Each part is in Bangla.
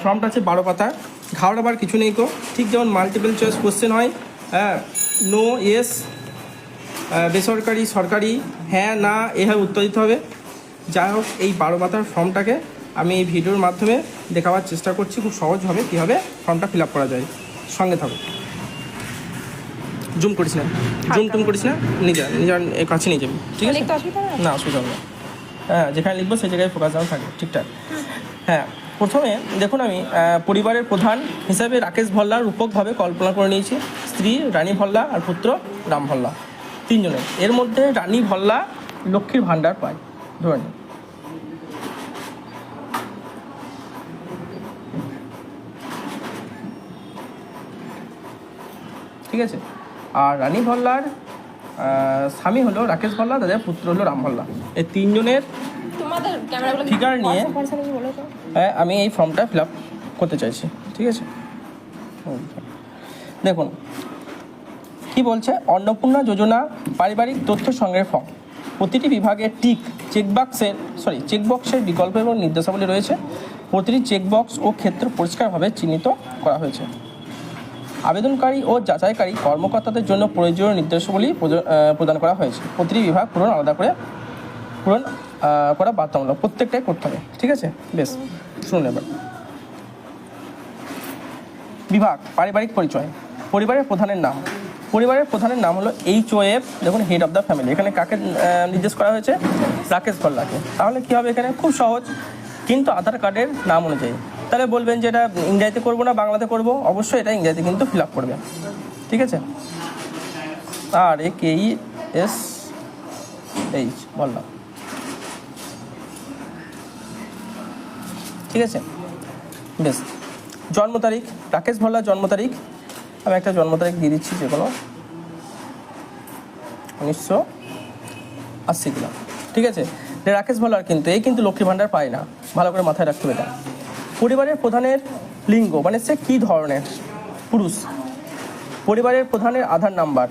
ফর্মটা আছে 12 পাতা, ঘাবড়াবার কিছু নেই। তো ঠিক যেমন মাল্টিপল চয়েস কোশ্চেন হয়, নো, ইয়েস, বেসরকারি, সরকারি, হ্যাঁ, না, এভাবে উত্তর দিতে হবে। যাই হোক, এই 12 পাতার ফর্মটাকে আমি এই ভিডিওর মাধ্যমে দেখাবার চেষ্টা করছি খুব সহজভাবে কীভাবে ফর্মটা ফিল আপ করা যায়। সঙ্গে থাকো। জুম করিস না, জুম করিস না, নিজের কাছে নিয়ে যাবি, ঠিক আছে? না, অসুবিধা হবে না। হ্যাঁ, যেখানে লিখবো সেই জায়গায় ফোকাস যেন থাকে, ঠিকঠাক। হ্যাঁ, প্রথমে দেখুন, আমি পরিবারের প্রধান হিসাবে রাকেশ ভাল্লার রূপকভাবে কল্পনা করে নিয়েছি। স্ত্রী রানী ভাল্লা আর পুত্র রাম ভাল্লা, 3 জনের। এর মধ্যে রানী ভাল্লা লক্ষ্মীর ভাণ্ডার পায়, ধরে নিন। ঠিক আছে? আর রানী ভাল্লার স্বামী হলো রাকেশ ভাল্লা, তাদের পুত্র হলো রাম ভাল্লা। এই 3 জনের ফিগার নিয়ে আমি এই ফর্মটা ফিল আপ করতে চাইছি, ঠিক আছে? দেখুন কি বলছে, অন্নপূর্ণা যোজনা পারিবারিক তথ্য সংগ্রহের ফর্ম। প্রতিটি বিভাগে চেকবক্সের বিকল্প এবং নির্দেশাবলী রয়েছে। প্রতিটি চেকবক্স ও ক্ষেত্র পরিষ্কারভাবে চিহ্নিত করা হয়েছে। আবেদনকারী ও যাচাইকারী কর্মকর্তাদের জন্য প্রয়োজনীয় নির্দেশাবলী প্রদান করা হয়েছে। প্রতিটি বিভাগ আলাদা করে পূরণ করা বাধ্যতামূলক, প্রত্যেকটাই করতে হবে, ঠিক আছে? বেশ, শুনুন এবার। বিভাগ পারিবারিক পরিচয়। পরিবারের প্রধানের নাম। পরিবারের প্রধানের নাম হলো HOF, দেখুন, হেড অফ দ্য ফ্যামিলি। এখানে কাকে নির্দেশ করা হয়েছে? রাকেশ ভাল্লাকে। তাহলে কী হবে এখানে? খুব সহজ, কিন্তু আধার কার্ডের নাম অনুযায়ী। তাহলে বলবেন যে এটা ইংরেজিতে করবো না বাংলাতে করবো? অবশ্যই এটা ইংরেজিতে কিন্তু ফিল আপ করবে, ঠিক আছে? আর KESH ভাল্লা, ঠিক আছে? বেশ, জন্ম তারিখ, রাকেশ ভাল্লার জন্ম তারিখ, আমি একটা জন্ম তারিখ দিয়ে দিচ্ছি, যে কোনো 1980 দিলাম, ঠিক আছে? রাকেশ ভাল্লার কিন্তু লক্ষ্মী ভাণ্ডার পায় না, ভালো করে মাথায় রাখতে হবে এটা। পরিবারের প্রধানের লিঙ্গ, মানে সে কী ধরনের, পুরুষ। পরিবারের প্রধানের আধার নাম্বার,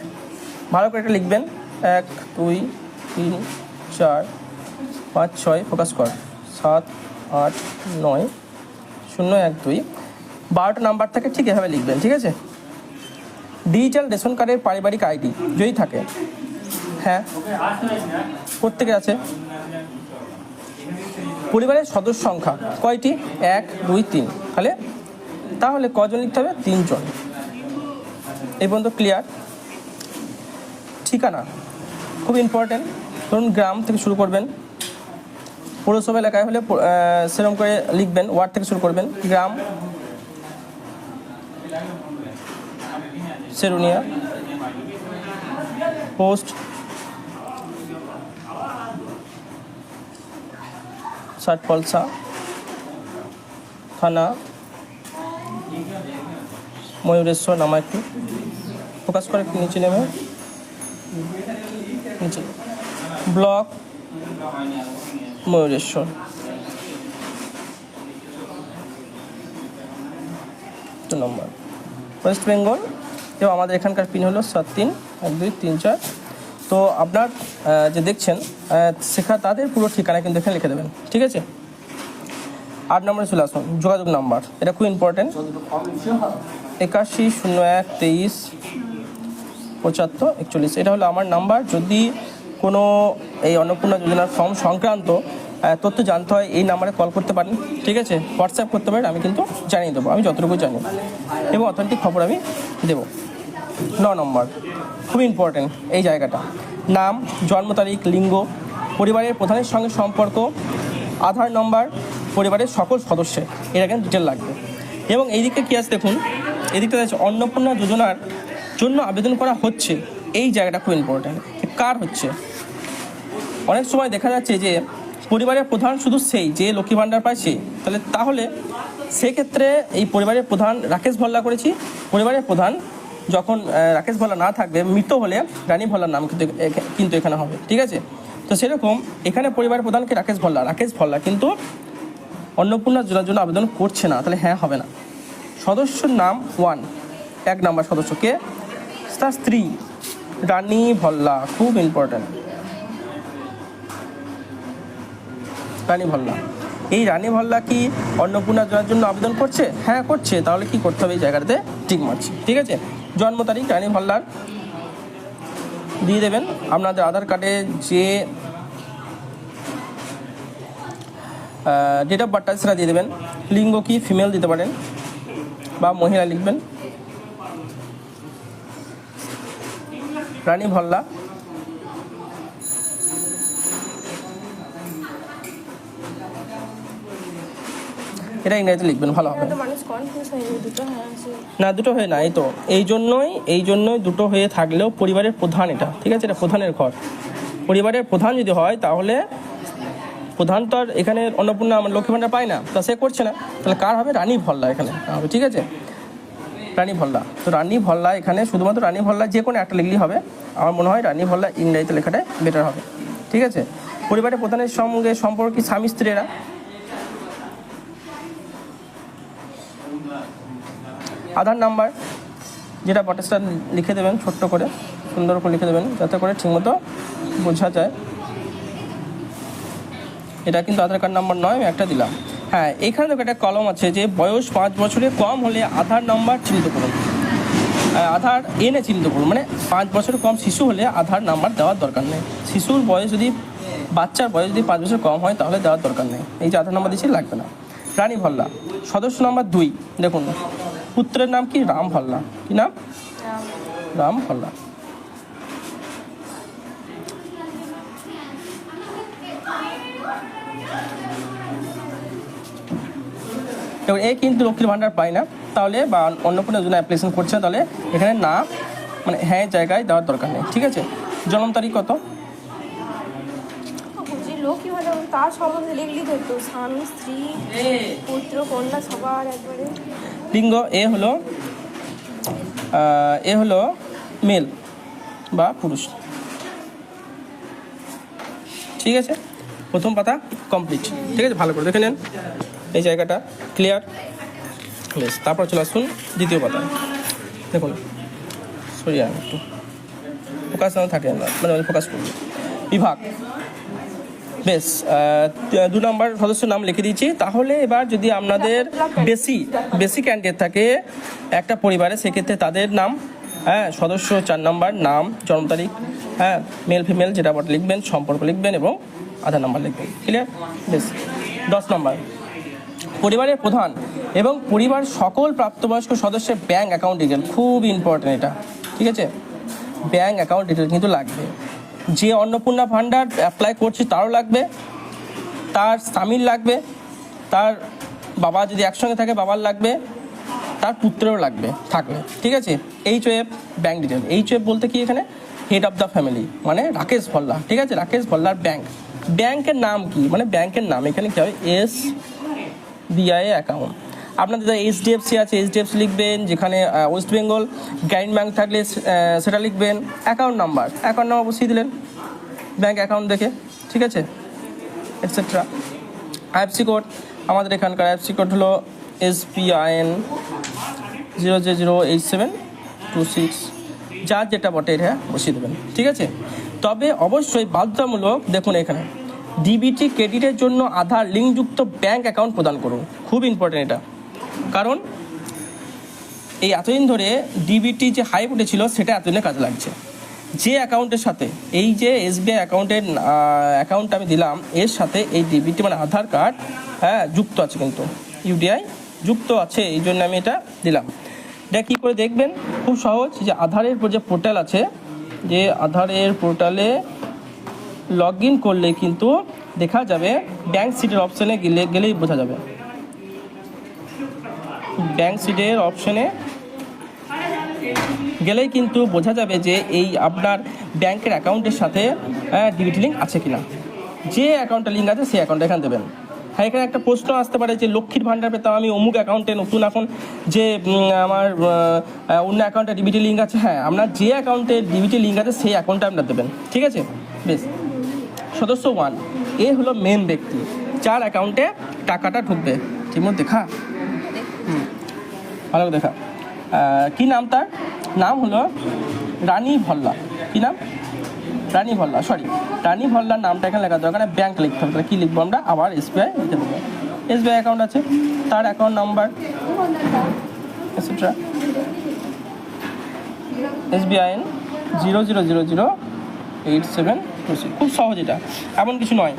ভালো করে এটা লিখবেন। 1 2 3 4 5 6, ফোকাস কর, 7 8 9 0 1 2, 12টা নাম্বার থাকে, ঠিক এভাবে লিখবেন, ঠিক আছে? ডিজিটাল রেশন কার্ডের পারিবারিক আইডি যদি থাকে, হ্যাঁ, প্রত্যেকের আছে। পরিবারের সদস্য সংখ্যা কয়টি? 1 2 3, তাহলে কজন লিখতে হবে? 3 জন। এই পর্যন্ত ক্লিয়ার? ঠিকানা খুব ইম্পর্টেন্ট। ধরুন গ্রাম থেকে শুরু করবেন, পৌরসভা এলাকায় হলে সেরকম করে লিখবেন, ওয়ার্ড থেকে শুরু করবেন। গ্রাম, সেরুনিয়া, পোস্ট সাতপলসা, থানা ময়ূরেশ্বর, নামা একটু ফোকাস করে, একটু নিচে নেমে, নিচে ব্লক ময়ূরেশ্বর, 2 নম্বর ওয়েস্ট বেঙ্গল। এবং আমাদের এখানকার পিন হলো 7 3 1 2 3 4। তো আপনার যে দেখছেন তাদের পুরো ঠিকানা কিন্তু এখানে লিখে দেবেন, ঠিক আছে? 8 নম্বরে চলে আসুন, যোগাযোগ নাম্বার, এটা খুব ইম্পর্টেন্ট। 81 01 23 75 41, এটা হলো আমার নাম্বার। যদি কোনো এই অন্নপূর্ণা যোজনার ফর্ম সংক্রান্ত তথ্য জানতে হয়, এই নাম্বারে কল করতে পারেন, ঠিক আছে? হোয়াটসঅ্যাপ করতে পারেন, আমি কিন্তু জানিয়ে দেবো, আমি যতটুকু জানি, এবং অথেন্টিক খবর আমি দেবো। 9 নম্বর, খুব ইম্পর্টেন্ট এই জায়গাটা। নাম, জন্ম তারিখ, লিঙ্গ, পরিবারের প্রধানের সঙ্গে সম্পর্ক, আধার নম্বর, পরিবারের সকল সদস্যের, এটা কিন্তু ডিটেল লাগবে। এবং এইদিকে কী আছে দেখুন, এদিকটা আছে অন্নপূর্ণা যোজনার জন্য আবেদন করা হচ্ছে, এই জায়গাটা খুব ইম্পর্টেন্ট। কার হচ্ছে? অনেক সময় দেখা যাচ্ছে যে পরিবারের প্রধান শুধু সেই যে লক্ষ্মী ভাণ্ডার পায় সেই, তাহলে সেক্ষেত্রে এই পরিবারের প্রধান রাকেশ ভাল্লা করেছি। পরিবারের প্রধান যখন রাকেশ ভাল্লা না থাকবে, মৃত হলে রানী ভাল্লার নাম কিন্তু এখানে হবে, ঠিক আছে? তো সেরকম এখানে পরিবারের প্রধানকে রাকেশ ভাল্লা কিন্তু অন্নপূর্ণা যোজনার জন্য আবেদন করছে না, তাহলে হ্যাঁ হবে না। সদস্যর নাম 1 নম্বর সদস্যকে, তার স্ত্রী রানী ভাল্লা, খুব ইম্পর্ট্যান্ট, রানী ভাল্লা। এই রানী ভল্লা কি অন্নপূর্ণা জয়ের জন্য আবেদন করছে? হ্যাঁ করছে। তাহলে কি করতে হবে? এই জায়গাটাতে টিক মারছি, ঠিক আছে। জন্ম তারিখ রানী ভল্লার দিয়ে দেবেন। আপনাদের আধার কার্ডে যে ডেট অফ বার্থ সেটা দিয়ে দেবেন। লিঙ্গ কি ফিমেল দিতে পারেন বা মহিলা লিখবেন। রানী ভল্লা এটা ইংরেজিতে লিখবেন, ভালো হবে। না দুটো হয়ে না, এই জন্যই দুটো হয়ে থাকলেও পরিবারের প্রধান এটা, ঠিক আছে, এটা প্রধানের ঘর। পরিবারের প্রধান যদি হয় তাহলে প্রধান তো আর এখানে অন্নপূর্ণা আমার লক্ষ্মী ভাণ্ডার পায় না, তা সে করছে না, তাহলে কার হবে? রানী ভল্লা এখানে হবে, ঠিক আছে, রানী ভল্লা। তো রানী ভল্লা এখানে শুধুমাত্র রানী ভল্লা যে কোনো একটা লিখলেই হবে। আমার মনে হয় রানী ভল্লা ইংরেজিতে লেখাটাই বেটার হবে, ঠিক আছে। পরিবারের প্রধানের সঙ্গে সম্পর্কে স্বামী স্ত্রীরা। আধার নাম্বার যেটা বটেস্টার লিখে দেবেন, ছোট্ট করে সুন্দর করে লিখে দেবেন যাতে করে ঠিকমতো বোঝা যায়। এটা কিন্তু আধার কার্ড নাম্বার নয়, আমি একটা দিলাম। হ্যাঁ, এখানে দেখো একটা কলম আছে যে বয়স 5 বছরের কম হলে আধার নাম্বার চিহ্নিত করুন, আধার এনে চিহ্নিত করুন। মানে 5 বছরের কম শিশু হলে আধার নাম্বার দেওয়ার দরকার নেই। শিশুর বয়স যদি বাচ্চার বয়স যদি 5 বছর কম হয় তাহলে দেওয়ার দরকার নেই, এই যে আধার নাম্বার দিচ্ছি লাগবে না। রানী ভল্লা সদস্য নাম্বার 2 দেখুন, পুত্রের নাম কি? রাম ভল্লা। কি নাম? রাম ভল্লা। এবার এ কিন্তু লক্ষ্মীর ভাণ্ডার পায় না, তাহলে বা অন্নপূর্ণার জন্য অ্যাপ্লিকেশন করছে, তাহলে এখানে না মানে হ্যাঁ জায়গায় দেওয়ার দরকার নেই, ঠিক আছে। জন্ম তারিখ কত? লক্ষ্মী ভাণ্ডার তার সম্বন্ধে লিখলি তো স্বামী স্ত্রী পুত্র কন্যা সবার একবারে। লিঙ্গ এ হলো মেল বা পুরুষ, ঠিক আছে। প্রথম পাতা কমপ্লিট, ঠিক আছে, ভালো করে দেখে নেন এই জায়গাটা ক্লিয়ার। বেশ, তারপর চলে আসুন দ্বিতীয় পাতায়। দেখুন সরি আর একটু ফোকাস না থাকে না, মানে ফোকাস করুন। বিভাগ, বেশ 2 নম্বর সদস্যের নাম লিখে দিয়েছি। তাহলে এবার যদি আপনাদের বেশি ক্যান্ডিডেট থাকে একটা পরিবারে, সেক্ষেত্রে তাদের নাম, হ্যাঁ, সদস্য 4 নম্বর নাম, জন্ম তারিখ, হ্যাঁ, মেল ফিমেল যেটা বটে লিখবেন, সম্পর্ক লিখবেন এবং আধার নাম্বার লিখবেন, ক্লিয়ার। বেশ 10 নম্বর পরিবারের প্রধান এবং পরিবার সকল প্রাপ্তবয়স্ক সদস্যের ব্যাঙ্ক অ্যাকাউন্ট ডিটেল, খুব ইম্পর্টেন্ট এটা, ঠিক আছে। ব্যাঙ্ক অ্যাকাউন্ট ডিটেল কিন্তু লাগবে। যে অন্নপূর্ণা ভাণ্ডার অ্যাপ্লাই করছে তারও লাগবে, তার স্বামীর লাগবে, তার বাবা যদি একসঙ্গে থাকে বাবার লাগবে, তার পুত্রেরও লাগবে থাকবে, ঠিক আছে। HOF ব্যাঙ্ক ডিটেল, HOF বলতে কি এখানে হেড অফ দ্য ফ্যামিলি, মানে রাকেশ ভল্লা, ঠিক আছে। রাকেশ ভল্লার ব্যাংকের নাম কি? মানে ব্যাংকের নাম এখানে কী হবে? SBI account. আপনাদের HDFC আছে, HDFC লিখবেন। যেখানে ওয়েস্ট বেঙ্গল গ্রামীণ ব্যাংক থাকলে সেটা লিখবেন। অ্যাকাউন্ট নাম্বার বসিয়ে দিলেন ব্যাংক অ্যাকাউন্ট দেখে, ঠিক আছে, এটসেট্রা। IFSC কোড, আমাদের এখানকার IFSC কোড হলো SPIN 0008726, যার যেটা বটে এটা বসিয়ে দেবেন, ঠিক আছে। তবে অবশ্যই বাধ্যতামূলক, দেখুন এখানে ডিবিটি ক্রেডিটের জন্য আধার লিঙ্কযুক্ত ব্যাংক অ্যাকাউন্ট প্রদান করুন, খুব ইম্পর্টেন্ট এটা। কারণ এই এতদিন ধরে ডিবিটি যে হাইপ উঠেছিল সেটা এতদিনে কাজে লাগছে। যে অ্যাকাউন্টের সাথে এই যে SBI অ্যাকাউন্ট আমি দিলাম, এর সাথে এই ডিবিটি মানে আধার কার্ড, হ্যাঁ, যুক্ত আছে, কিন্তু UDI যুক্ত আছে, এই জন্য আমি এটা দিলাম। এটা কী করে দেখবেন? খুব সহজ, যে আধারের যে পোর্টাল আছে, যে আধারের পোর্টালে লগ ইন করলে কিন্তু দেখা যাবে, ব্যাঙ্ক সিটের অপশানে গেলেই বোঝা যাবে। ব্যাঙ্ক সিটের অপশানে গেলেই কিন্তু বোঝা যাবে যে এই আপনার ব্যাংকের অ্যাকাউন্টের সাথে ডিবিটি লিঙ্ক আছে কিনা। যে অ্যাকাউন্টটা লিঙ্ক আছে সেই অ্যাকাউন্টটা এখানে দেবেন। হ্যাঁ, এখানে একটা প্রশ্ন আসতে পারে যে লক্ষ্মীর ভাণ্ডার পেতাম আমি অমুক অ্যাকাউন্টে, নতুন এখন যে আমার অন্য অ্যাকাউন্টে ডিবিটি লিঙ্ক আছে। হ্যাঁ, আপনার যে অ্যাকাউন্টে ডিবিটি লিঙ্ক আছে সেই অ্যাকাউন্টটা আপনার দেবেন, ঠিক আছে। বেশ, সদস্য 1 এ হলো মেন ব্যক্তি, যার অ্যাকাউন্টে টাকাটা ঢুকবে। ঠিকমতো দেখা, ভালো দেখা। কী নাম? তার নাম হলো রানী ভল্লা। কী নাম? রানী ভল্লা, রানী ভল্লার নামটা এখানে লেখা দরকার, ব্যাংক লিখতে হবে। তাহলে কী লিখবো আমরা? আবার SBI লিখে দেবো। SBI অ্যাকাউন্ট আছে, তার অ্যাকাউন্ট নাম্বার এটসেট্রা। SBIN 00008726। খুব সহজ এটা, এমন কিছু নয়।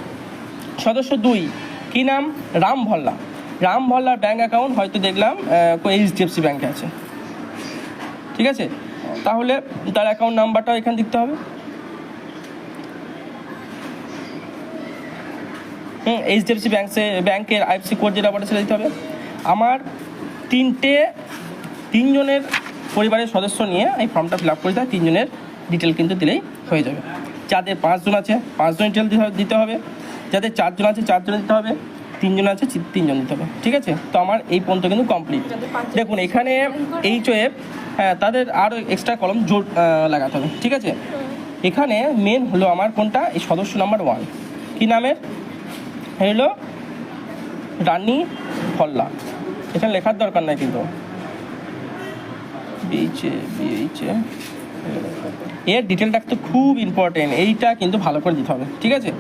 সদস্য 2 কী নাম? Ram Volga. Ram ভল্লার bank account হয়তো দেখলাম HDFC ব্যাঙ্কে আছে, ঠিক আছে? তাহলে তার অ্যাকাউন্ট নাম্বারটাও এখানে দিতে হবে। HDFC ব্যাংকের IFSC কোড যেটা বলে সেটা দিতে হবে। আমার তিনজনের পরিবারের সদস্য নিয়ে এই ফর্মটা ফিল আপ করে দেয়, তিনজনের ডিটেল কিন্তু দিলেই হয়ে যাবে। যাদের 5 জন আছে 5 জন ডিটেল দিতে হবে, যাদের 4 জন আছে 4 জন দিতে হবে, 3 জন আছে 3 জন দিতে হবে, ঠিক আছে? তো আমার এই পর্যন্ত কিন্তু কমপ্লিট। দেখুন এখানে HOF, হ্যাঁ তাদের আরও এক্সট্রা কলম জোর লাগাতে হবে, ঠিক আছে? এখানে মেন হলো আমার কোনটা, এই সদস্য নাম্বার 1 কী নামের? হলো রানী ভল্লা। এখানে লেখার দরকার নাই কিন্তু, এর ডিটেলটা তো খুব ইম্পর্টেন্ট, এইটা কিন্তু ভালো করে দিতে হবে, ঠিক আছে?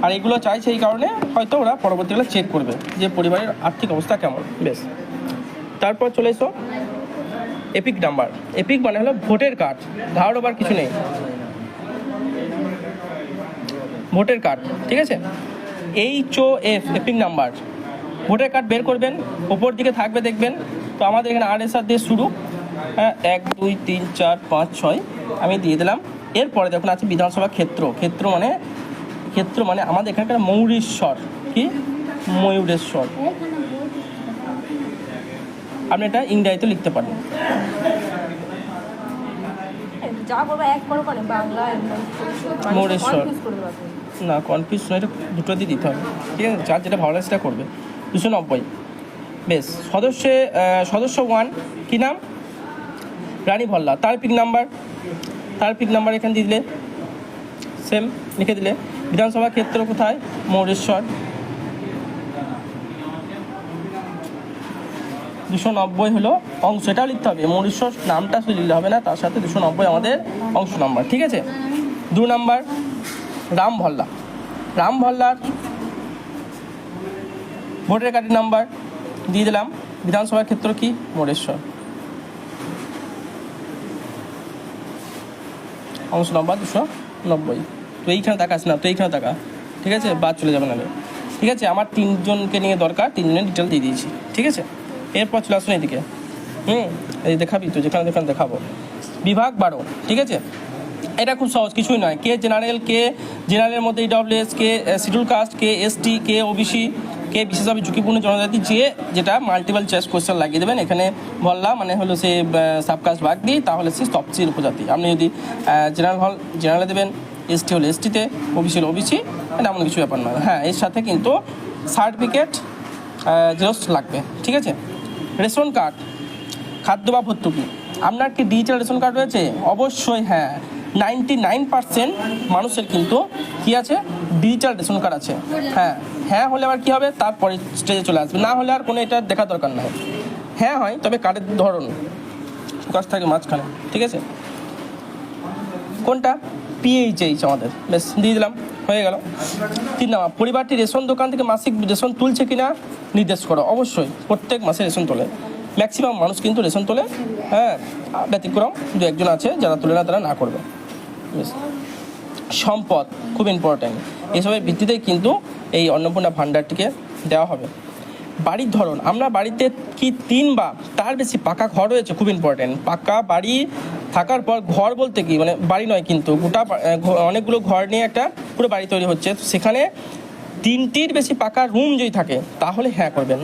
আর এগুলো চাইছে এই কারণে হয়তো ওরা পরবর্তীকালে চেক করবে যে পরিবারের আর্থিক অবস্থা কেমন। বেশ, তারপর চলে এসো এপিক নাম্বার। এপিক মানে হলো ভোটের কার্ড, ধার ওভার কিছু নেই, ভোটের কার্ড, ঠিক আছে? HOF epic number, voter card বের করবেন, ওপর দিকে থাকবে দেখবেন। তো আমাদের এখানে RSR দিয়ে শুরু, হ্যাঁ 1 2 3 4 5 6 আমি দিয়ে দিলাম। এরপরে দেখুন আছে বিধানসভা ক্ষেত্র। ক্ষেত্র মানে আমাদের এখানকার ময়ূরেশ্বর, কি ময়ূরেশ্বর, আপনি এটা ইংরেজিতে লিখতে পারেন। যা করবো এক করো মানে বাংলা ময়ূরেশ্বর না, কনফিউজ নয়, এটা দুটো দিয়ে দিতে হবে, ঠিক আছে? যার যেটা ভালো লাগে সেটা করবে। 290। বেশ, সদস্য 1 কী নাম? রানী ভল্লা। তার পিক নাম্বার এখানে দিয়ে দিলে, সেম লিখে দিলে। বিধানসভা ক্ষেত্র কোথায়? ময়ূরেশ্বর। 290 হলো অংশ, এটাও লিখতে হবে। ময়ূরেশ্বর নামটা শুধু লিখলে হবে না, তার সাথে 290 আমাদের অংশ নাম্বার, ঠিক আছে? 2 নাম্বার রাম ভল্লার ভোটার কার্ডের নাম্বার দিয়ে দিলাম। বিধানসভা ক্ষেত্র কি? ময়ূরেশ্বর। অংশ নাম্বার 290। তো এইখানে তাকাস না, তো এইখানে তাকা, ঠিক আছে? বাদ চলে যাবে নাহলে, ঠিক আছে? আমার 3 জনকে নিয়ে দরকার, 3 জনের ডিটেল দিয়ে দিয়েছি, ঠিক আছে? এরপর চলে আসুন এইদিকে। এই দেখাবি তো, যেখানে দেখাবো। বিভাগ 12, ঠিক আছে? এটা খুব সহজ, কিছুই নয়। কে জেনারেলের মধ্যে EWS, কে শিডিউল কাস্ট, কে ST, কে OBC, কে বিশেষভাবে ঝুঁকিপূর্ণ জনজাতি, যেটা মাল্টিপল চয়েস কোয়েশ্চেন লাগিয়ে দেবেন। এখানে ভল্লা মানে হলো সে সাবকাস্ট ভাগ দিই, তাহলে সে তফসিল উপজাতি। আপনি যদি জেনারেলে দেবেন, ST হলে STতে, OBC হলে OBC, এটা এমন কিছু ব্যাপার নয়। হ্যাঁ, এর সাথে কিন্তু সার্টিফিকেট জেরক্স লাগবে, ঠিক আছে? রেশন কার্ড, খাদ্য বা ভর্তুকি। আপনার কি ডিজিটাল রেশন কার্ড রয়েছে? অবশ্যই হ্যাঁ, 99% মানুষের কিন্তু কি আছে? ডিজিটাল রেশন কার্ড আছে। হ্যাঁ হলে আবার কী হবে? তারপরে স্টেজে চলে আসবে, না হলে আর কোনো এটা দেখার দরকার নাই। হ্যাঁ হয়, তবে কার্ডের ধরন ফোকাস থাকে মাঝখানে, ঠিক আছে? কোনটা? PHH আমাদের। বেশ, দিয়ে দিলাম, হয়ে গেল। 3 নাম্বার, পরিবারটি রেশন দোকান থেকে মাসিক রেশন তুলছে কিনা নির্দেশ করো। অবশ্যই প্রত্যেক মাসে রেশন তোলে, ম্যাক্সিমাম মানুষ কিন্তু রেশন তোলে। হ্যাঁ, ব্যতিক্রম 2-1 জন আছে যারা তোলে না, তারা না করবে। বেশ, সম্পদ খুব ইম্পর্ট্যান্ট, এসবের ভিত্তিতেই কিন্তু এই অন্নপূর্ণা ভাণ্ডারটিকে দেওয়া হবে। বাড়ির ধরন, আমরা বাড়িতে কি 3 বা তার বেশি পাকা ঘর রয়েছে? খুব ইম্পর্ট্যান্ট। পাকা বাড়ি থাকার পর, ঘর বলতে কি মানে বাড়ি নয় কিন্তু, গোটা অনেকগুলো ঘর নিয়ে একটা পুরো বাড়ি তৈরি হচ্ছে, সেখানে 3টির বেশি পাকা রুম যদি থাকে তাহলে হ্যাঁ করবেন,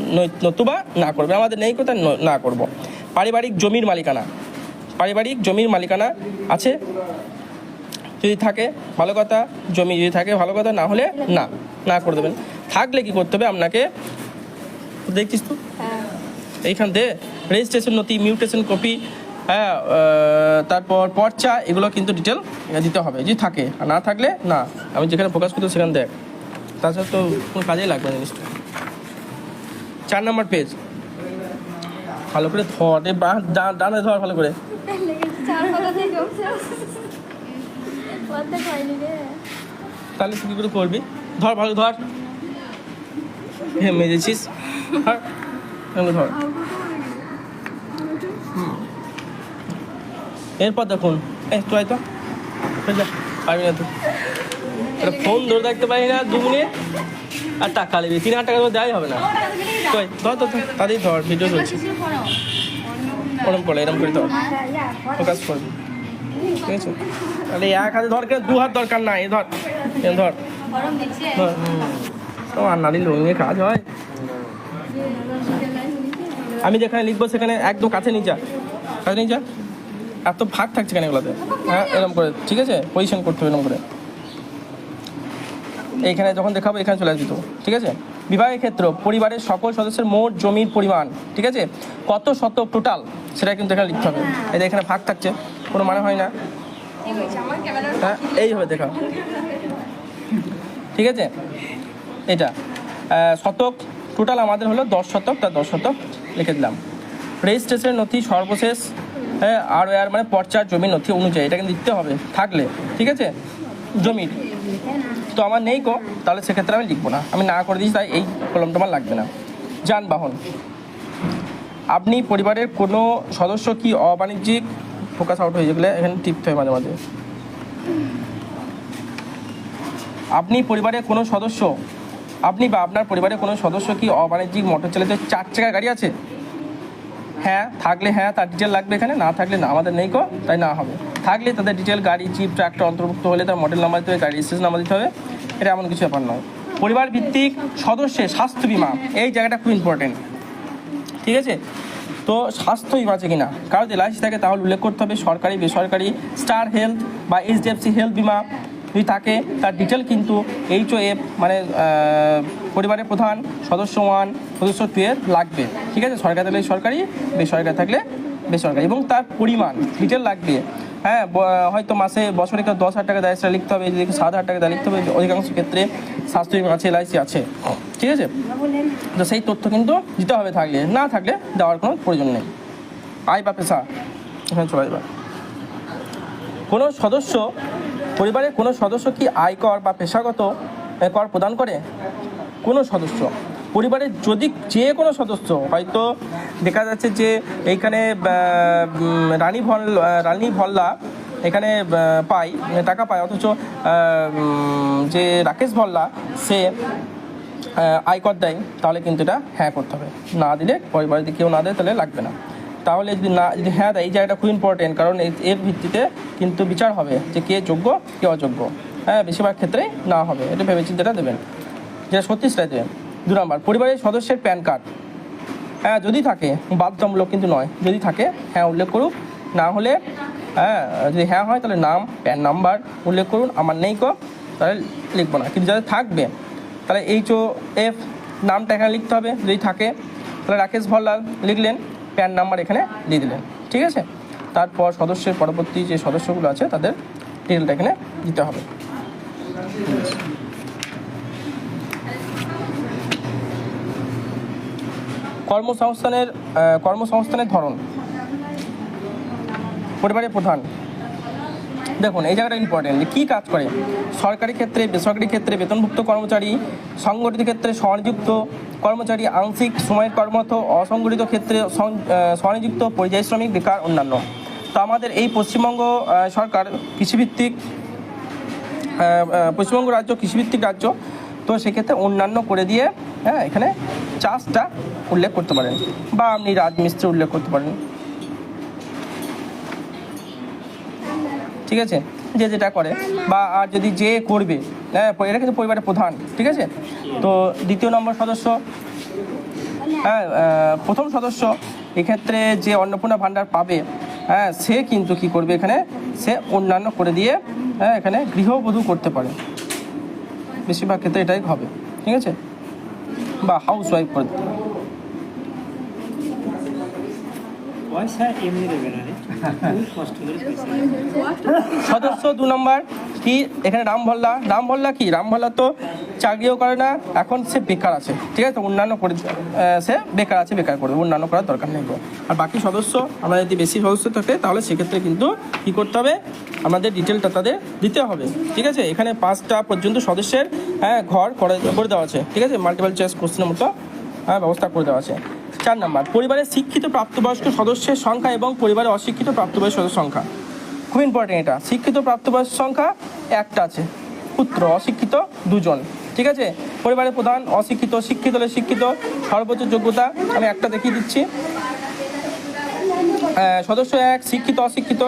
নতুবা না করবেন। আমাদের নেই কোথায় না করব। পারিবারিক জমির মালিকানা আছে যদি থাকে ভালো কথা, জমি যদি থাকে ভালো কথা, না হলে না করে দেবেন। থাকলে কি করতে হবে আপনাকে? দেখছিস তো এইখান থেকে রেজিস্ট্রেশন নথি, মিউটেশন কপি, হ্যাঁ, তারপর পর্চা, এগুলো কিন্তু ডিটেল দিতে হবে যদি থাকে। আর না থাকলে না। আমি যেখানে ফোকাস করতে সেখানে দেখ, তাছাড়া তো কোনো কাজেই লাগবে না জিনিসটা। 4 নাম্বার পেজ, ভালো করে ধর, ডানে ধর ভালো করে। তাহলে তুই কী করে করবি? ধর ভালো ধর, মেজেছিস আর ধর। এরপর দেখুন এই তো হয়তো পারবি না তো, ফোন ধরে থাকতে পারি না 2 মিনিট আর টাকা নেবে 3,000 টাকা তো দেওয়াই হবে না। কই ধর তো তাদের ধর, ভিডিও চলছে, ওরম পড়ে এরম করে ধর, ফোকাস করবি, ঠিক আছে? তাহলে 1 হাতে ধর, 2 হাত দরকার নাই, ধর ধর ধর। আর নারী লোক নিয়ে কাজ হয়। আমি যেখানে লিখবো সেখানে একদম কাছে নিয়ে যা, কাছে নিয়ে যা, এত ভাগ থাকছে কেন এগুলোতে? হ্যাঁ এরকম করে, ঠিক আছে? পজিশন করতে হবে এরকম করে। এইখানে যখন দেখাবো এখানে চলে আসবি তো, ঠিক আছে? বিবাহের ক্ষেত্রে পরিবারের সকল সদস্যের মোট জমির পরিমাণ, ঠিক আছে, কত শতক টোটাল, সেটা কিন্তু এখানে লিখতে হবে। এই যে এখানে ভাগ থাকছে, কোনো মানে হয় না। হ্যাঁ এইভাবে দেখা, ঠিক আছে? এটা শতক টোটাল আমাদের হলো 10 শতক, তার 10 শতক লিখে দিলাম। রেজিস্ট্রেশনের নথি সর্বশেষ, হ্যাঁ আর মানে পর্চার জমির নথি অনুযায়ী এটা কিন্তু দিতে হবে থাকলে, ঠিক আছে? জমির তো আমার নেই গো, তাহলে সেক্ষেত্রে আমি লিখবো না, আমি না করে দিয়েছি, তাই এই কলমটা আমার লাগবে না। যানবাহন, আপনি পরিবারের কোনো সদস্য কি অবাণিজ্যিক, ফোকাস আউট হয়ে গেলে এখানে টিপতে হয় মাঝে মাঝে। আপনি পরিবারের কোনো সদস্য, আপনি বা আপনার পরিবারের কোনো সদস্য কি অবাণিজ্যিক মোটর চালিত 4 চাকার গাড়ি আছে? হ্যাঁ থাকলে হ্যাঁ তার ডিটেল লাগবে এখানে, না থাকলে না, আমাদের নেই গো তাই না হবে। থাকলে তাদের ডিটেল, গাড়ি, জিপ, ট্রাক্টর অন্তর্ভুক্ত হলে তার মডেল নাম্বার দিতে হবে, গাড়ি রেজিস্ট্রেশন নাম্বার দিতে হবে, এটা এমন কিছু ব্যাপার নয়। পরিবার ভিত্তিক সদস্যের স্বাস্থ্য বিমা, এই জায়গাটা খুব ইম্পর্টেন্ট, ঠিক আছে? তো স্বাস্থ্য বিমা আছে কিনা, কারো যদি লাইসেন্স থাকে তাহলে উল্লেখ করতে হবে। সরকারি, বেসরকারি, স্টার হেলথ বা HDFC হেলথ বিমা যদি থাকে তার ডিটেল কিন্তু HOF মানে পরিবারের প্রধান, সদস্য 1, সদস্য 2 এর লাগবে, ঠিক আছে? সরকারি থাকলে সরকারি, বেসরকারি থাকলে বেসরকারি, এবং তার পরিমাণ ডিটেল লাগবে। হ্যাঁ হয়তো মাসে বছরে কেউ 10,000 টাকা দেয়, সেটা লিখতে হবে। যদি 7,000 টাকা দেয় লিখতে হবে। অধিকাংশ ক্ষেত্রে স্বাস্থ্য বিমা আছে, LIC আছে, ঠিক আছে? তো সেই তথ্য কিন্তু দিতে হবে, থাকলে, না থাকলে দেওয়ার কোনো প্রয়োজন নেই। আয় বা পেশা, এখানে চলে যাবে। কোনো সদস্য, পরিবারের কোনো সদস্য কি আয়কর বা পেশাগত কর প্রদান করে? কোনো সদস্য, পরিবারের যদি যে কোনো সদস্য, হয়তো দেখা যাচ্ছে যে এইখানে রানী ভল্লা এখানে পায় টাকা পায়, অথচ যে রাকেশ ভল্লা সে আয়কর দেয়, তাহলে কিন্তু এটা হ্যাঁ করতে হবে। না দিলে, পরিবারে যদি কেউ না দেয় তাহলে লাগবে না। তাহলে যদি হ্যাঁ দেয়, এই জায়গাটা খুব ইম্পর্টেন্ট, কারণ এর ভিত্তিতে কিন্তু বিচার হবে যে কে যোগ্য কে অযোগ্য। হ্যাঁ বেশিরভাগ ক্ষেত্রেই না হবে, এটা ভেবেচিন্তেটা দেবেন, যেটা সত্যি সেটাই দেবেন। 2 নম্বর, পরিবারের সদস্যের প্যান কার্ড, হ্যাঁ যদি থাকে, বাধ্যতামূলক কিন্তু নয়, যদি থাকে হ্যাঁ উল্লেখ করুন, না হলে হ্যাঁ যদি হ্যাঁ হয় তাহলে নাম, প্যান নাম্বার উল্লেখ করুন। আমার নেই কো তাহলে লিখবো না, কিন্তু যাদের থাকবে তাহলে HOF নামটা এখানে লিখতে হবে, যদি থাকে তাহলে রাকেশ ভল্লাল লিখলেন, প্যান নাম্বার এখানে দিয়ে দিলেন, ঠিক আছে? তারপর সদস্যের পরবর্তী যে সদস্যগুলো আছে তাদের ডিটেলটা এখানে দিতে হবে। কর্মসংস্থানের ধরন, পরিবারের প্রধান, দেখুন এই জায়গাটা ইম্পর্টেন্ট, যে কী কাজ করে। সরকারি ক্ষেত্রে, বেসরকারি ক্ষেত্রে বেতনভুক্ত কর্মচারী, সংগঠিত ক্ষেত্রে স্বনিযুক্ত কর্মচারী, আংশিক সময়ের কর্মরত, অসংগঠিত ক্ষেত্রে স্বনিযুক্ত, পরিযায়ী শ্রমিক, বেকার, অন্যান্য। তো আমাদের এই পশ্চিমবঙ্গ সরকার কৃষিভিত্তিক, পশ্চিমবঙ্গ রাজ্য কৃষিভিত্তিক রাজ্য, তো সেক্ষেত্রে অন্যান্য করে দিয়ে হ্যাঁ এখানে চাষটা উল্লেখ করতে পারেন, বা আপনি রাজমিস্ত্রি উল্লেখ করতে পারেন, ঠিক আছে? যে যেটা করে, বা আর যদি যে করবে, হ্যাঁ এটা কিন্তু পরিবারের প্রধান, ঠিক আছে? তো 2 নম্বর সদস্য, হ্যাঁ প্রথম সদস্য, এক্ষেত্রে যে অন্নপূর্ণা ভাণ্ডার পাবে, হ্যাঁ সে কিন্তু কি করবে, এখানে সে অন্যান্য করে দিয়ে হ্যাঁ এখানে গৃহবধূ করতে পারে, বেশিরভাগ ক্ষেত্রে এটাই হবে, ঠিক আছে? বা হাউস ওয়াইফ করে দিতে পারে। সদস্য 2 নম্বর কি, এখানে রামভল্লা কি, রামভল্লা তো চাকরিও করে না, এখন সে বেকার আছে, ঠিক আছে, অন্যান্য করে সে বেকার আছে, বেকার করবে, অন্যান্য করার দরকার নেই। আর বাকি সদস্য আমরা যদি বেশি সদস্য থাকে তাহলে সেক্ষেত্রে কিন্তু কী করতে হবে, আমাদের ডিটেলটা তাদের দিতে হবে, ঠিক আছে। এখানে 5টা পর্যন্ত সদস্যের ঘর করে দেওয়া আছে, ঠিক আছে, মাল্টিপল চয়েস কোশ্চেনের মতো ব্যবস্থা করে দেওয়া আছে। 4 নম্বর, পরিবারের শিক্ষিত প্রাপ্তবয়স্ক সদস্যের সংখ্যা এবং পরিবারের অশিক্ষিত প্রাপ্তবয়স্ক সদস্যের সংখ্যা, খুব ইম্পর্টেন্ট এটা। শিক্ষিত প্রাপ্তবয়স্ক সংখ্যা 1টা আছে, পুত্র, অশিক্ষিত 2জন, ঠিক আছে। পরিবারের প্রধান অশিক্ষিত, শিক্ষিত হলে শিক্ষিত, সর্বোচ্চ যোগ্যতা আমি একটা দেখিয়ে দিচ্ছি। সদস্য 1 শিক্ষিত অশিক্ষিত,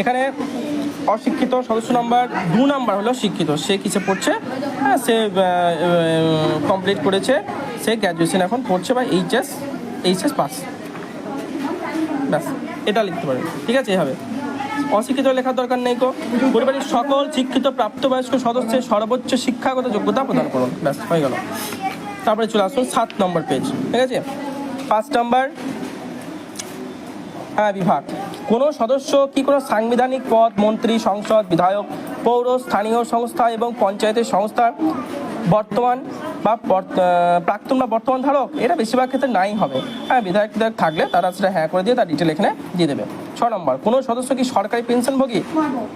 এখানে অশিক্ষিত সদস্য নাম্বার 2 নাম্বার হলো শিক্ষিত, সে কিসে পড়ছে, সে কমপ্লিট করেছে, সে গ্র্যাজুয়েশন এখন পড়ছে বা এইচএস পাস, ব্যাস এটা লিখতে পারবে, ঠিক আছে। এভাবে অশিক্ষিত লেখার দরকার নেই। পরিবারের সকল শিক্ষিত প্রাপ্তবয়স্ক সদস্যের সর্বোচ্চ শিক্ষাগত যোগ্যতা প্রদান করুন, ব্যাস হয়ে গেল। তারপরে চলে আসুন 7 নম্বর পেজ, ঠিক আছে। 5 নম্বর বিভাগ, কোনো সদস্য কি কোনো সাংবিধানিক পদ, মন্ত্রী, সংসদ, বিধায়ক, পৌর, স্থানীয় সংস্থা এবং পঞ্চায়েতের সংস্থার বর্তমান বা প্রাক্তন বা বর্তমান ধারক, এটা বেশিরভাগ ক্ষেত্রে নাই হবে। বিধায়ক থাকলে তারা সেটা করে দিয়ে তার ডিটেল এখানে দিয়ে দেবে। 6 নম্বর, কোনো সদস্য কি সরকারি পেনশনভোগী,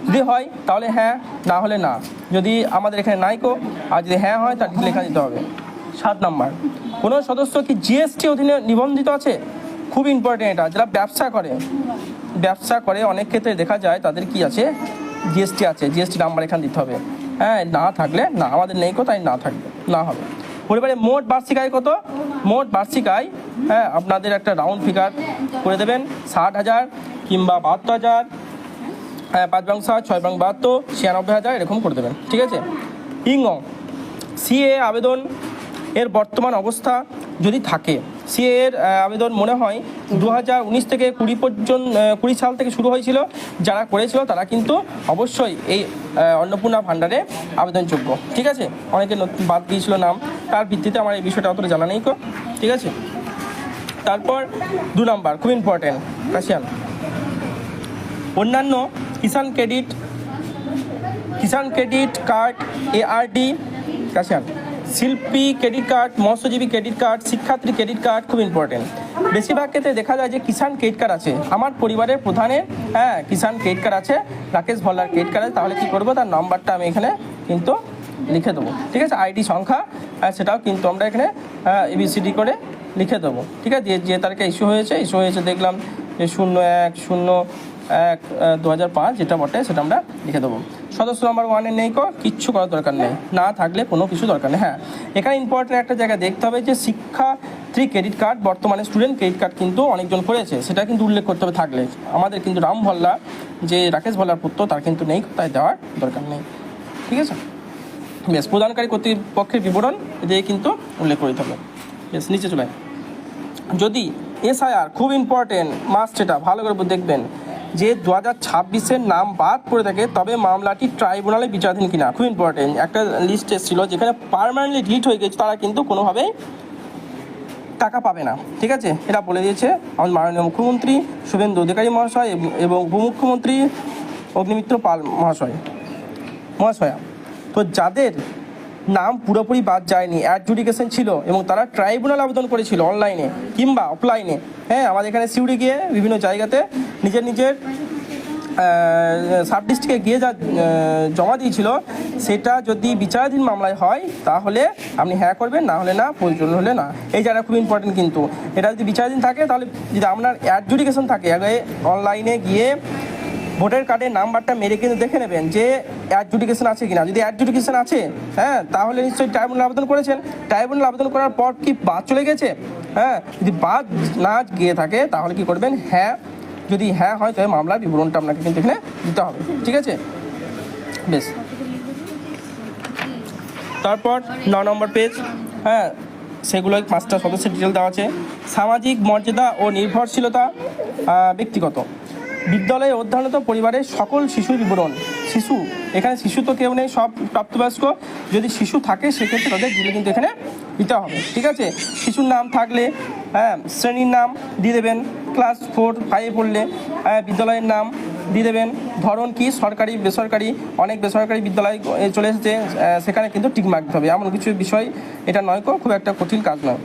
যদি হয় তাহলে হ্যাঁ, না হলে না, যদি আমাদের এখানে নাই আর যদি হ্যাঁ হয় তার ডিটেল এখানে দিতে হবে। 7 নম্বর, কোনো সদস্য কি জিএসটি অধীনে নিবন্ধিত আছে, খুব ইম্পর্টেন্ট এটা। যারা ব্যবসা করে অনেক ক্ষেত্রে দেখা যায় তাদের কি আছে, জিএসটি আছে, জিএসটি নাম্বার এখানে দিতে হবে। না থাকলে না, আমাদের নেই তাই না থাকবে, না হবে। পরিবারের মোট বার্ষিক আয় কত, মোট বার্ষিক আয় আপনাদের একটা রাউন্ড ফিগার করে দেবেন, 60,000 কিংবা 72,000, 5×7 6×72 96,000 এরকম করে দেবেন, ঠিক আছে। সিএ আবেদন এর বর্তমান অবস্থা যদি থাকে, সিএ এর আবেদন মনে হয় 2019 থেকে 20 সাল থেকে শুরু হয়েছিল, যারা করেছিল তারা কিন্তু অবশ্যই এই অন্নপূর্ণা ভাণ্ডারে আবেদনযোগ্য, ঠিক আছে। অনেকে বাদ দিয়েছিল নাম, তার ভিত্তিতে আমার এই বিষয়টা অতটা জানা নেই, ঠিক আছে। তারপর 2 নম্বর খুব ইম্পর্টেন্ট, কাশিয়ান, অন্যান্য কিষাণ ক্রেডিট কার্ড, এআরডি, কাশিয়ান, শিল্পী ক্রেডিট কার্ড, মৎস্যজীবী ক্রেডিট কার্ড, শিক্ষার্থী ক্রেডিট কার্ড, খুব ইম্পর্টেন্ট। বেশিরভাগ ক্ষেত্রে দেখা যায় যে কিষাণ ক্রেডিট কার্ড আছে, আমার পরিবারের প্রধানের কিষাণ ক্রেডিট কার্ড আছে, রাকেশ ভাল্লার ক্রেডিট কার্ড আছে, তাহলে কী করবো, তার নাম্বারটা আমি এখানে কিন্তু লিখে দেবো, ঠিক আছে। আইডি সংখ্যা সেটাও কিন্তু আমরা এখানে ABCD করে লিখে দেবো, ঠিক আছে। যে তারিখে ইস্যু হয়েছে দেখলাম যে 01/01/2005 যেটা বটে সেটা আমরা লিখে দেবো। সদস্য নাম্বার 1 নেই কিচ্ছু করার দরকার নেই, না থাকলে কোনো কিছু দরকার নেই। হ্যাঁ, এখানে ইম্পর্টেন্ট একটা জায়গা দেখতে হবে যে শিক্ষার্থী ক্রেডিট কার্ড, বর্তমানে স্টুডেন্ট ক্রেডিট কার্ড কিন্তু অনেকজন করেছে, সেটা কিন্তু উল্লেখ করতে হবে থাকলে। আমাদের কিন্তু রাম ভাল্লা যে রাকেশ ভাল্লার পুত্র, তার কিন্তু নেই, তাই দেওয়ার দরকার নেই, ঠিক আছে। বেশ, প্রদানকারী কর্তৃপক্ষের বিবরণ দিয়ে কিন্তু উল্লেখ করতে হবে। বেশ, নিচে চলে যদি SIR, খুব ইম্পর্টেন্ট, মাস্ট, এটা ভালো করে দেখবেন যে 2026-এর নাম বাদ পড়ে থাকে তবে মামলাটি ট্রাইব্যুনালে বিচারাধীন কিনা, খুব ইম্পর্টেন্ট। একটা লিস্ট এসেছিল যেখানে পার্মানেন্টলি ডিলিট হয়ে গেছে, তারা কিন্তু কোনোভাবেই টাকা পাবে না, ঠিক আছে। এটা বলে দিয়েছে আমাদের মাননীয় মুখ্যমন্ত্রী শুভেন্দু অধিকারী মহাশয় এবং উপমুখ্যমন্ত্রী অগ্নিমিত্র পাল মহাশয়া। তো যাদের নাম পুরোপুরি বাদ যায়নি, অ্যাডজুডিকেশন ছিল এবং তারা ট্রাইব্যুনাল আবেদন করেছিল অনলাইনে কিংবা অফলাইনে, আমাদের এখানে সিউড়ি গিয়ে বিভিন্ন জায়গাতে নিজের সাব ডিস্ট্রিক্টে গিয়ে যা জমা দিয়েছিল, সেটা যদি বিচারাধীন মামলায় হয় তাহলে আপনি করবেন, না হলে না, প্রয়োজন হলে না। এই জায়গাটা খুব ইম্পর্টেন্ট কিন্তু। এটা যদি বিচারাধীন থাকে তাহলে, যদি আপনার অ্যাডজুডিকেশন থাকে, আগে অনলাইনে গিয়ে ভোটার কার্ডের নাম্বারটা মেরে কিন্তু দেখে নেবেন যে অ্যাডজুডিকেশন আছে কিনা। যদি অ্যাডজুডিকেশন আছে, তাহলে নিশ্চয়ই ট্রাইব্যুনাল আবেদন করেছেন। ট্রাইব্যুনাল আবেদন করার পর কি বাদ চলে গেছে? যদি বাদ না গিয়ে থাকে তাহলে কি করবেন, যদি হয় তবে মামলার বিবরণটা আপনাকে কিন্তু এখানে দিতে হবে, ঠিক আছে। বেশ, তারপর 9 নম্বর পেজ, সেগুলো 5টা সদস্যের ডিটেল দেওয়া আছে। সামাজিক মর্যাদা ও নির্ভরশীলতা ব্যক্তিগত, বিদ্যালয়ে অধ্যয়নরত পরিবারের সকল শিশুর বিবরণ। এখানে শিশু তো কেউ নেই, সব প্রাপ্তবয়স্ক। যদি শিশু থাকে সেক্ষেত্রে তাদের ডিটেল কিন্তু এখানে দিতে হবে, ঠিক আছে। শিশুর নাম থাকলে শ্রেণীর নাম দিয়ে দেবেন, ক্লাস 4-5 পড়লে বিদ্যালয়ের নাম, দিয়ে দেবেন। ধরন কি, সরকারি বেসরকারি, অনেক বেসরকারি বিদ্যালয় চলে এসেছে, সেখানে কিন্তু টিক মারতে হবে, এমন কিছু বিষয় এটা নয় খুব একটা কঠিন কাজ নয়।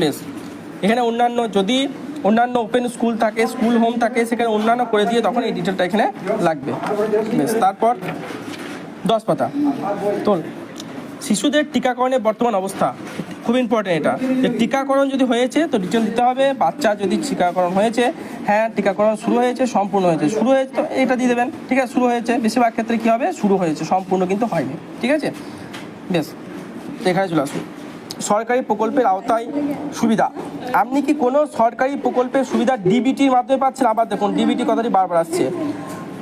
বেশ, এখানে অন্যান্য যদি অন্যান্য ওপেন স্কুল থাকে, স্কুল হোম থাকে, সেখানে অন্যান্য করে দিয়ে তখন এই ডিটেলটা এখানে লাগবে। বেশ, তারপর 10 পাতা তোল। শিশুদের টিকাকরণের বর্তমান অবস্থা খুব ইম্পর্টেন্ট, এটা যে টিকাকরণ যদি হয়েছে তো ডিটেল দিতে হবে। বাচ্চা যদি টিকাকরণ হয়েছে, হ্যাঁ টিকাকরণ শুরু হয়েছে, সম্পূর্ণ হয়েছে, শুরু হয়েছে তো এটা দিয়ে দেবেন। ঠিক আছে, শুরু হয়েছে, বেশিরভাগ ক্ষেত্রে কী হবে, শুরু হয়েছে, সম্পূর্ণ কিন্তু হয়নি। ঠিক আছে, বেশ, এখানে চলে আসুন। সরকারি প্রকল্পের আওতায় সুবিধা, আপনি কি কোনো সরকারি প্রকল্পের সুবিধা ডিবিটির মাধ্যমে পাচ্ছেন? আবার দেখুন ডিবিটি কথাটি বারবার আসছে।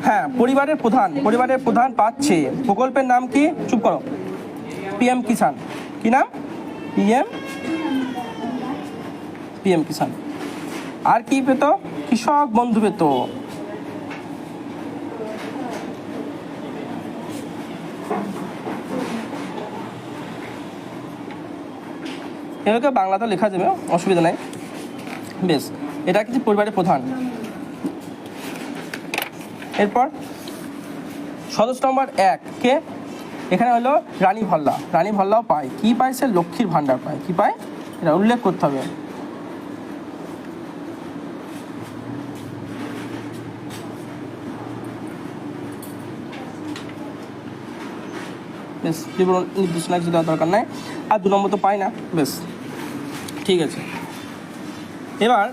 হ্যাঁ, পরিবারের প্রধান পাচ্ছে। প্রকল্পের নাম কি? চুপ করো। পিএম কিষাণ। কি নাম? পিএম কিষাণ। আর কি পেত? কৃষক বন্ধু পেত। এগুলোকে বাংলাতে লেখা যাবে, অসুবিধা নাই। বেশ, এটা কিছু পরিবারের প্রধান। এরপর সদস্য নম্বর 1 কে? এখানে হলো রানী ভাল্লা। রানী ভাল্লাও পায়। কি পায় সে? লক্ষ্মীর ভাণ্ডার পায়। কি পায় এটা উল্লেখ করতে হবে। বেশ, বিবরণ নির্দেশনা কিছু দেওয়ার দরকার নাই। আর 2 নম্বর তো পায় না। বেশ, ঠিক আছে। এবার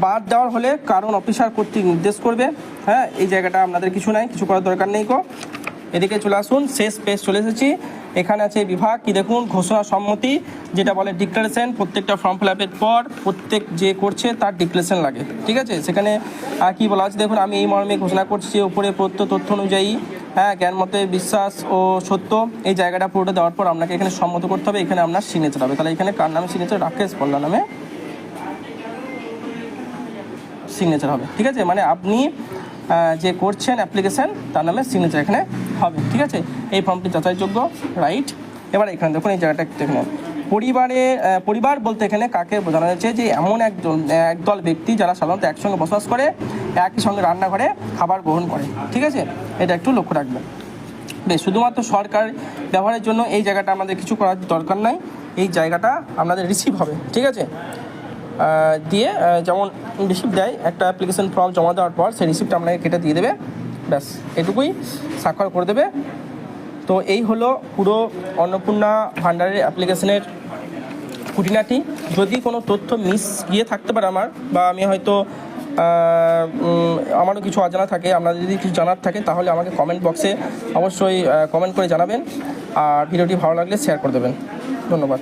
বাদ দেওয়ার হলে কারণ অফিসার কর্তৃক নির্দেশ করবে। হ্যাঁ, এই জায়গাটা আপনাদের কিছু নাই, কিছু করার দরকার নেই গো। এদিকে চলে আসুন, শেষ পেজ চলে এসেছি। এখানে আছে বিভাগ, কি দেখুন, ঘোষণা সম্মতি, যেটা বলে ডিক্লারেশন। প্রত্যেকটা ফর্ম ফিল আপের পর প্রত্যেক যে করছে তার ডিক্লারেশন লাগে। ঠিক আছে, সেখানে কি বলা আছে দেখুন, আমি এই মর্মে ঘোষণা করছি উপরে প্রদত্ত তথ্য অনুযায়ী, হ্যাঁ, জ্ঞান মতে বিশ্বাস ও সত্য, এই জায়গাটা পুরোটা দেওয়ার পর আপনাকে এখানে সম্মত করতে হবে। এখানে আপনার সিগনেচার হবে। তাহলে এখানে কার নামে সিগনেচার? রাকেশ পল্লা নামে সিগনেচার হবে। ঠিক আছে, মানে আপনি যে করছেন অ্যাপ্লিকেশান তার নামে সিগনেচার এখানে হবে। ঠিক আছে, এই ফর্মটি যাচাইযোগ্য, রাইট। এবার এখানে দেখুন, এই জায়গাটা দেখুন, পরিবার বলতে এখানে কাকে বোঝানো হয়েছে? যে এমন একদল ব্যক্তি যারা সাধারণত একসঙ্গে বসবাস করে, একই সঙ্গে রান্নাঘরে খাবার গ্রহণ করে। ঠিক আছে, এটা একটু লক্ষ্য রাখবেন। বেশ, শুধুমাত্র সরকার ব্যবহারের জন্য এই জায়গাটা আমাদের কিছু করার দরকার নাই। এই জায়গাটা আপনাদের রিসিভ হবে। ঠিক আছে, দিয়ে যেমন রিসিপ্ট দেয় একটা অ্যাপ্লিকেশন ফর্ম জমা দেওয়ার পর, সেই রিসিপ্টটা আপনাকে কেটে দিয়ে দেবে। ব্যাস, এটুকুই, স্বাক্ষর করে দেবে। তো এই হলো পুরো অন্নপূর্ণা ভাণ্ডারের অ্যাপ্লিকেশনের খুঁটিনাটি। যদি কোনো তথ্য মিস গিয়ে থাকতে পারে আমার, বা আমি হয়তো আমারও কিছু অজানা থাকে, আপনাদের যদি কিছু জানার থাকে তাহলে আমাকে কমেন্ট বক্সে অবশ্যই কমেন্ট করে জানাবেন। আর ভিডিওটি ভালো লাগলে শেয়ার করে দেবেন। ধন্যবাদ।